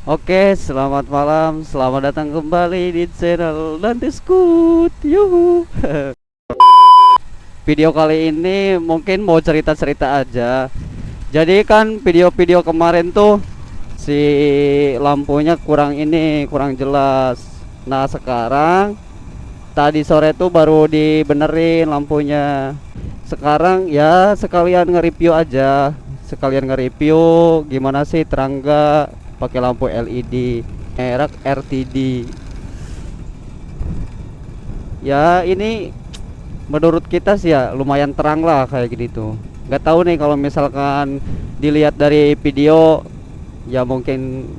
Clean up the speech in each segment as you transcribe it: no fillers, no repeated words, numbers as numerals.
Oke, selamat malam, selamat datang kembali di channel Dante Scoot. Yuhu. Video kali ini mungkin mau cerita-cerita aja. Jadi kan video-video kemarin tuh si lampunya kurang jelas. Nah, sekarang tadi sore tuh baru dibenerin lampunya. Sekarang ya sekalian nge-review aja. Sekalian nge-review gimana sih terang nggak pakai lampu LED merek RTD. Ya ini menurut kita sih ya lumayan terang lah kayak gini tuh. Nggak tahu nih kalau misalkan dilihat dari video ya mungkin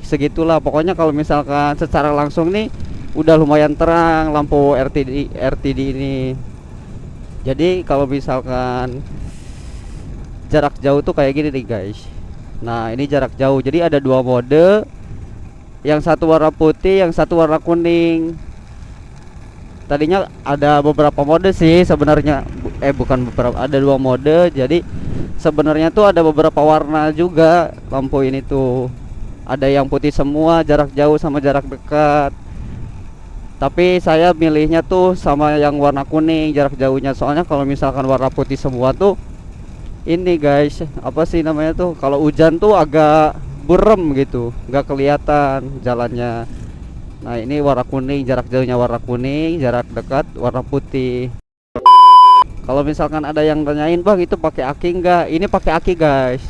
segitulah. Pokoknya kalau misalkan secara langsung nih udah lumayan terang lampu RTD ini. Jadi kalau misalkan jarak jauh tuh kayak gini nih guys. Nah ini jarak jauh, jadi ada dua mode, yang satu warna putih, yang satu warna kuning. Tadinya ada beberapa mode sih sebenarnya, bukan beberapa, ada dua mode. Jadi sebenarnya tuh ada beberapa warna juga lampu ini tuh. Ada yang putih semua, jarak jauh sama jarak dekat. Tapi saya milihnya tuh sama yang warna kuning jarak jauhnya. Soalnya kalau misalkan warna putih semua tuh ini guys, apa sih namanya tuh, kalau hujan tuh agak burem gitu, nggak kelihatan jalannya. Nah ini warna kuning, jarak jauhnya warna kuning, jarak dekat warna putih. Kalau misalkan ada yang tanyain, bang itu pakai aki nggak? Ini pakai aki guys.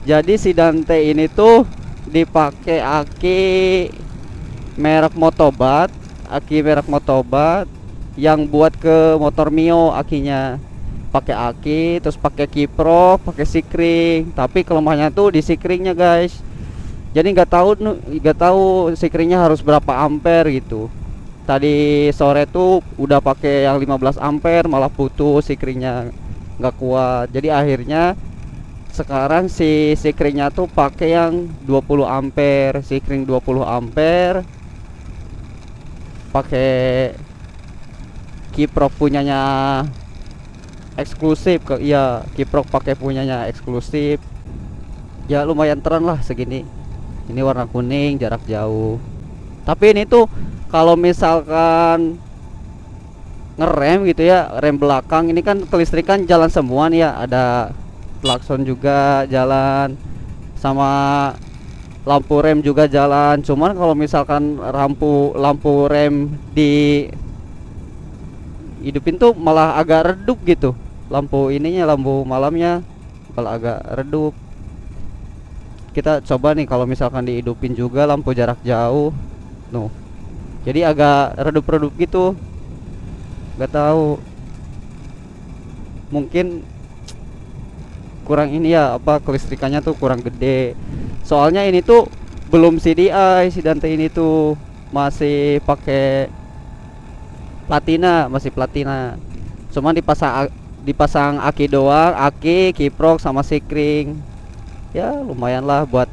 Jadi si Dante ini tuh dipakai aki merek Motobat, yang buat ke motor Mio akinya. Pakai aki, terus pakai kiprok, pakai sikring. Tapi kelemahannya tuh di sikringnya guys. Jadi nggak tahu sikringnya harus berapa ampere gitu. Tadi sore tuh udah pakai yang 15 ampere malah putus sikringnya, nggak kuat. Jadi akhirnya sekarang si sikringnya tuh pakai yang 20 ampere, sikring 20 ampere. Pakai kiprok punyanya eksklusif ke, iya kiprok pakai punyanya eksklusif. Ya lumayan terang lah segini. Ini warna kuning jarak jauh. Tapi ini tuh kalau misalkan ngerem gitu ya, rem belakang ini kan kelistrikan jalan semua nih ya. Ada klakson juga jalan, sama lampu rem juga jalan. Cuman kalau misalkan lampu rem di hidupin tuh malah agak redup gitu. Lampu ininya, lampu malamnya malah agak redup. Kita coba nih kalau misalkan dihidupin juga lampu jarak jauh. Nuh. Jadi agak redup-redup gitu. Gak tahu. Mungkin kurang ini ya, apa kelistrikannya tuh kurang gede. Soalnya ini tuh belum CDI si Dante ini tuh, masih pakai masih platina. Cuman dipasang aki doang, aki, kiprok sama sikring. Ya lumayan lah buat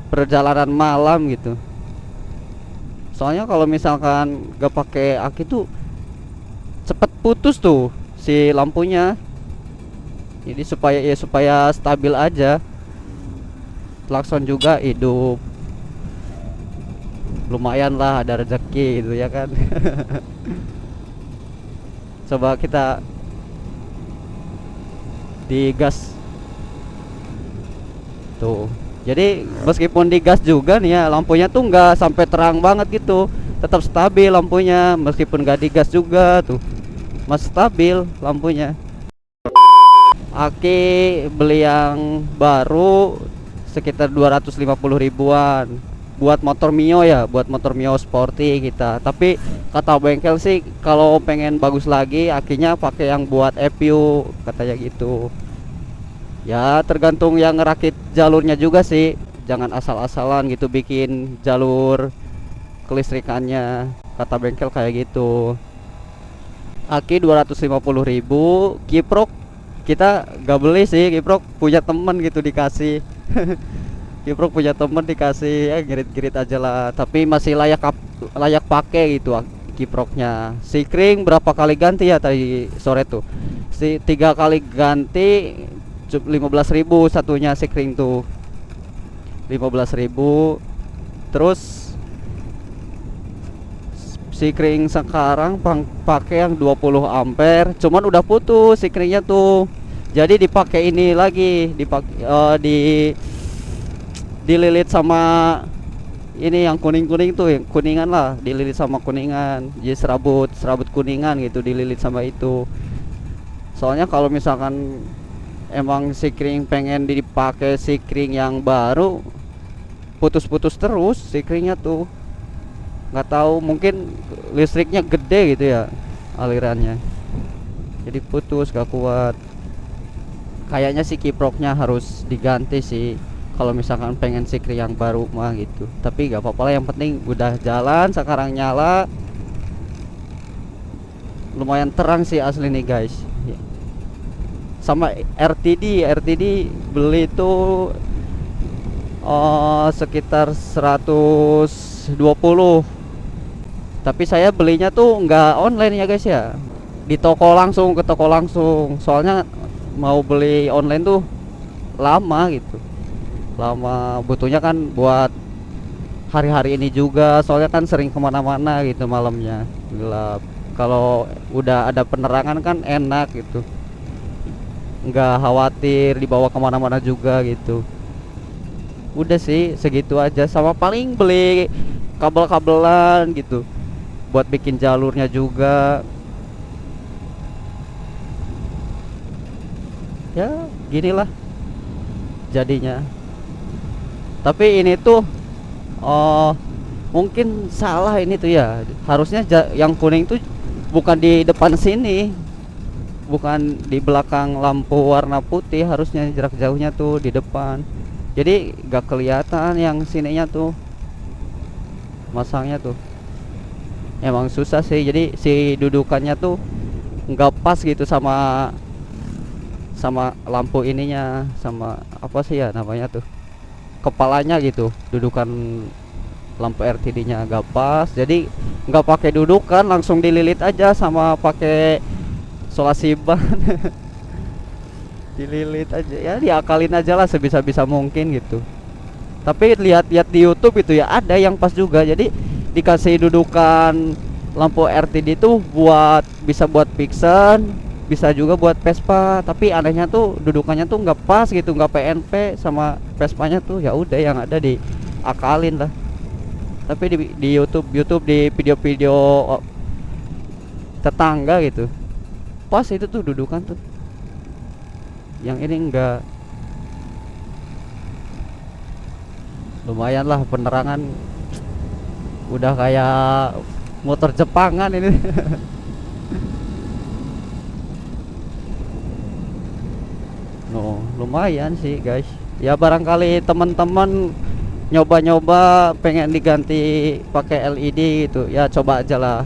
perjalanan malam gitu. Soalnya kalau misalkan gak pakai aki tuh cepet putus tuh si lampunya. Jadi supaya stabil aja. Klakson juga hidup. Lumayan lah, ada rezeki gitu ya kan. Coba kita digas tuh. Jadi meskipun digas juga nih ya, lampunya tuh nggak sampai terang banget gitu, tetap stabil lampunya. Meskipun nggak digas juga tuh masih stabil lampunya. Aki beli yang baru sekitar 250 ribuan buat motor Mio ya, buat motor Mio sporty kita. Tapi kata bengkel sih kalau pengen bagus lagi akinya pakai yang buat EPU katanya gitu. Ya tergantung yang ngerakit jalurnya juga sih, jangan asal-asalan gitu bikin jalur kelistrikannya, kata bengkel kayak gitu. Aki 250 ribu, kiprok kita gak beli sih, kiprok punya temen gitu dikasih. Kiprok punya temen dikasih, ya ngirit-ngirit aja lah. Tapi masih layak pakai gitu kiproknya. Sikring berapa kali ganti ya tadi sore tuh? 3 kali ganti 15.000 satunya sikring tuh. 15.000. Terus sikring sekarang pakai yang 20 ampere, cuman udah putus sikringnya tuh. Jadi dipakai ini lagi, dililit sama ini yang kuning-kuning tuh, yang kuningan lah, dililit sama kuningan. Jadi serabut kuningan gitu, dililit sama itu. Soalnya kalau misalkan emang sikring pengen dipakai sikring yang baru, putus-putus terus sikringnya tuh. Nggak tahu, mungkin listriknya gede gitu ya alirannya, jadi putus, gak kuat. Kayaknya sih kiproknya harus diganti sih kalau misalkan pengen sikring yang baru mah gitu. Tapi gak apa-apa lah, yang penting udah jalan sekarang, nyala. Lumayan terang sih asli nih guys. Sama RTD beli tuh sekitar 120. Tapi saya belinya tuh nggak online ya guys ya, di toko langsung, ke toko langsung. Soalnya mau beli online tuh lama gitu, lama butuhnya kan buat hari-hari ini juga. Soalnya kan sering kemana-mana gitu, malamnya gelap. Kalau udah ada penerangan kan enak gitu, nggak khawatir dibawa kemana-mana juga gitu. Udah sih segitu aja, sama paling beli kabel-kabelan gitu buat bikin jalurnya juga. Ya ginilah jadinya. Tapi ini tuh mungkin salah ini tuh ya, harusnya yang kuning tuh bukan di depan sini, bukan di belakang lampu warna putih, harusnya jarak jauhnya tuh di depan. Jadi gak kelihatan yang sininya tuh, masangnya tuh emang susah sih. Jadi si dudukannya tuh nggak pas gitu sama lampu ininya, sama apa sih ya namanya tuh, kepalanya gitu. Dudukan lampu RTD-nya nggak pas, jadi nggak pakai dudukan, langsung dililit aja sama pakai solasi ban. Dililit aja ya, diakalin aja lah sebisa-bisa mungkin gitu. Tapi lihat-lihat di YouTube itu ya ada yang pas juga. Jadi dikasih dudukan lampu RTD tuh bisa buat Vixen, bisa juga buat Vespa. Tapi anehnya tuh dudukannya tuh nggak pas gitu, nggak PNP sama Vespanya tuh. Ya udah, yang ada diakalin lah. Tapi di YouTube di video-video tetangga gitu pas itu tuh dudukan tuh. Yang ini enggak. Lumayan lah penerangan, udah kayak motor Jepangan ini. No, lumayan sih guys. Ya barangkali teman-teman nyoba-nyoba pengen diganti pakai LED gitu ya, coba aja lah.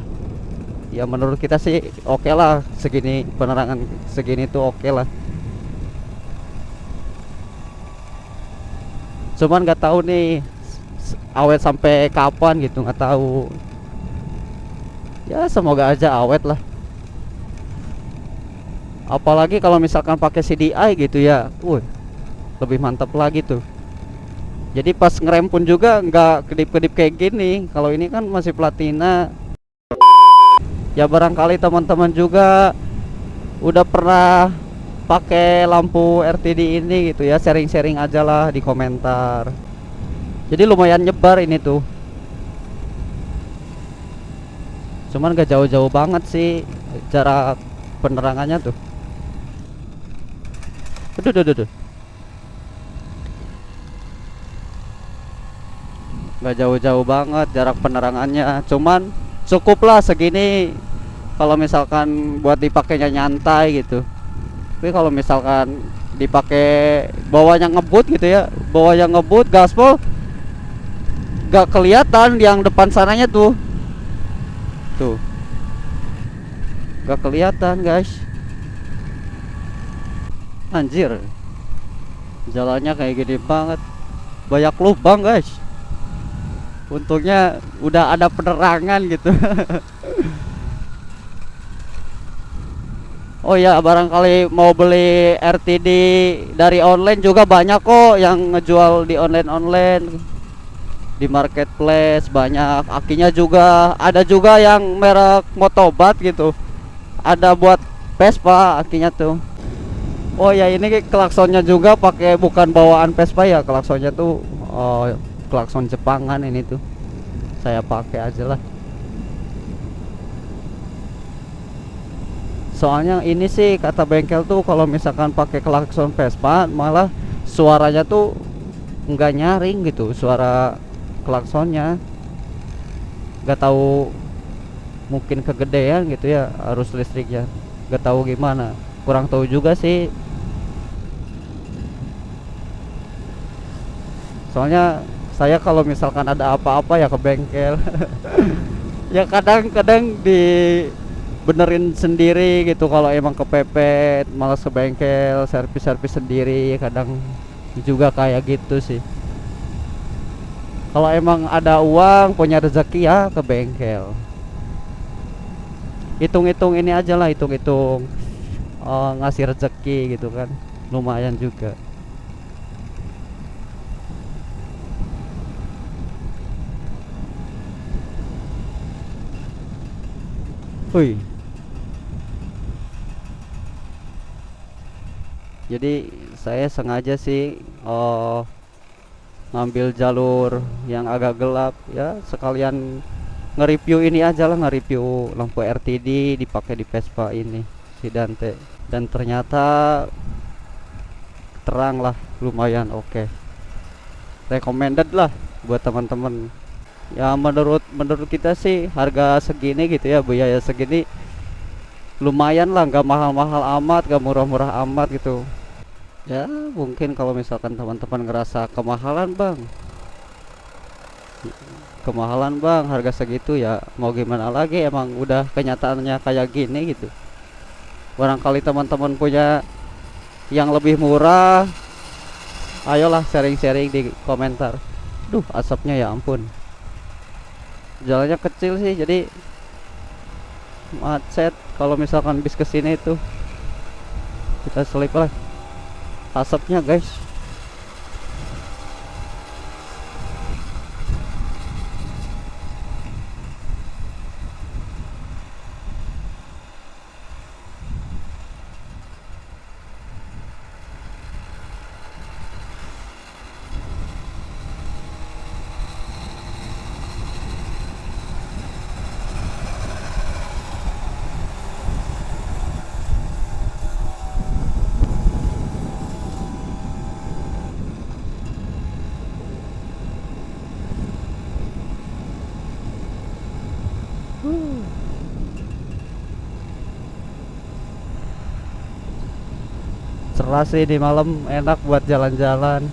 Ya menurut kita sih oke lah, segini penerangan segini tuh oke lah. Cuman nggak tahu nih awet sampai kapan gitu, nggak tahu. Ya semoga aja awet lah. Apalagi kalau misalkan pakai CDI gitu ya, lebih mantap lagi tuh. Jadi pas ngerem pun juga nggak kedip-kedip kayak gini. Kalau ini kan masih platina. Ya barangkali teman-teman juga udah pernah pakai lampu RTD ini gitu ya, sharing-sharing aja lah di komentar. Jadi lumayan nyebar ini tuh, cuman gak jauh-jauh banget sih jarak penerangannya tuh. Aduh. Gak jauh-jauh banget jarak penerangannya, cuman cukup lah segini kalau misalkan buat dipakainya nyantai gitu. Tapi kalau misalkan dipakai bawahnya ngebut gitu ya, bawahnya ngebut gaspol, gak kelihatan yang depan sananya tuh gak kelihatan guys. Anjir, jalannya kayak gini banget, banyak lubang guys. Untungnya udah ada penerangan gitu. Oh ya, barangkali mau beli RTD dari online juga banyak kok yang ngejual di online di marketplace banyak. Akinya juga ada juga yang merek Motobat gitu. Ada buat Vespa akinya tuh. Oh ya, ini klaksonnya juga pakai bukan bawaan Vespa ya, klaksonnya tuh oh, klakson Jepangan ini tuh. Saya pakai aja lah. Soalnya ini sih kata bengkel tuh kalau misalkan pakai klakson Vespa malah suaranya tuh nggak nyaring gitu, suara klaksonnya. Nggak tahu, mungkin kegedean gitu ya arus listriknya. Nggak tahu gimana. Kurang tahu juga sih. Soalnya saya kalau misalkan ada apa-apa ya ke bengkel. Ya kadang-kadang benerin sendiri gitu kalau emang kepepet, malas ke bengkel, servis-servis sendiri kadang juga kayak gitu sih. Kalau emang ada uang punya rezeki ya ke bengkel. Hitung-hitung ini aja lah, hitung-hitung ngasih rezeki gitu kan, lumayan juga. Wih, jadi saya sengaja sih ngambil jalur yang agak gelap ya, sekalian nge-review ini aja lah, nge-review lampu RTD dipakai di Vespa ini si Dante, dan ternyata terang lah, lumayan oke. Recommended lah buat teman-teman. Ya menurut kita sih harga segini gitu ya, biaya segini lumayan lah, nggak mahal-mahal amat, nggak murah-murah amat gitu. Ya mungkin kalau misalkan teman-teman ngerasa kemahalan bang, harga segitu ya mau gimana lagi, emang udah kenyataannya kayak gini gitu. Barangkali teman-teman punya yang lebih murah, ayolah sharing-sharing di komentar. Duh, asapnya ya ampun. Jalannya kecil sih jadi macet kalau misalkan bis kesini itu. Kita selip lah asapnya guys. Cerah sih di malam, enak buat jalan-jalan.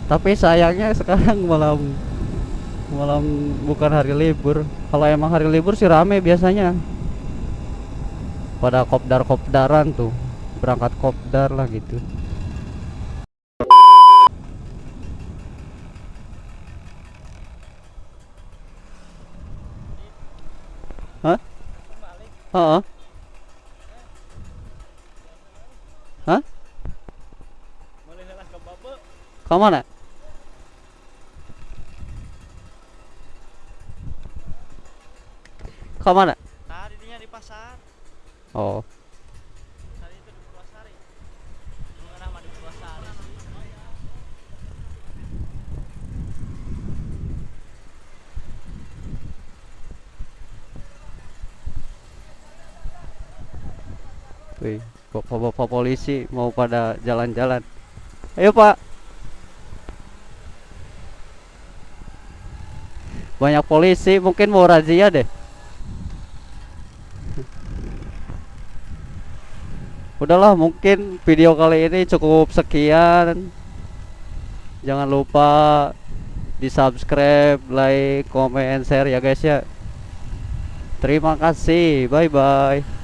Tapi sayangnya sekarang malam malam bukan hari libur. Kalau emang hari libur sih rame biasanya. Pada kopdar-kopdaran tuh, berangkat kopdar lah gitu. Hah? Heeh. Hah? Ke mana? Ke mana? Tadi dinya di pasar. Oh, Tadi itu di Purwasari. Mengenang mah di Purwasari. wih, bapak-bapak polisi mau pada jalan-jalan. Ayo Pak, banyak polisi mungkin mau razia deh. Udahlah, mungkin video kali ini cukup sekian. Jangan lupa di subscribe, like, comment, share ya guys ya. Terima kasih, bye bye.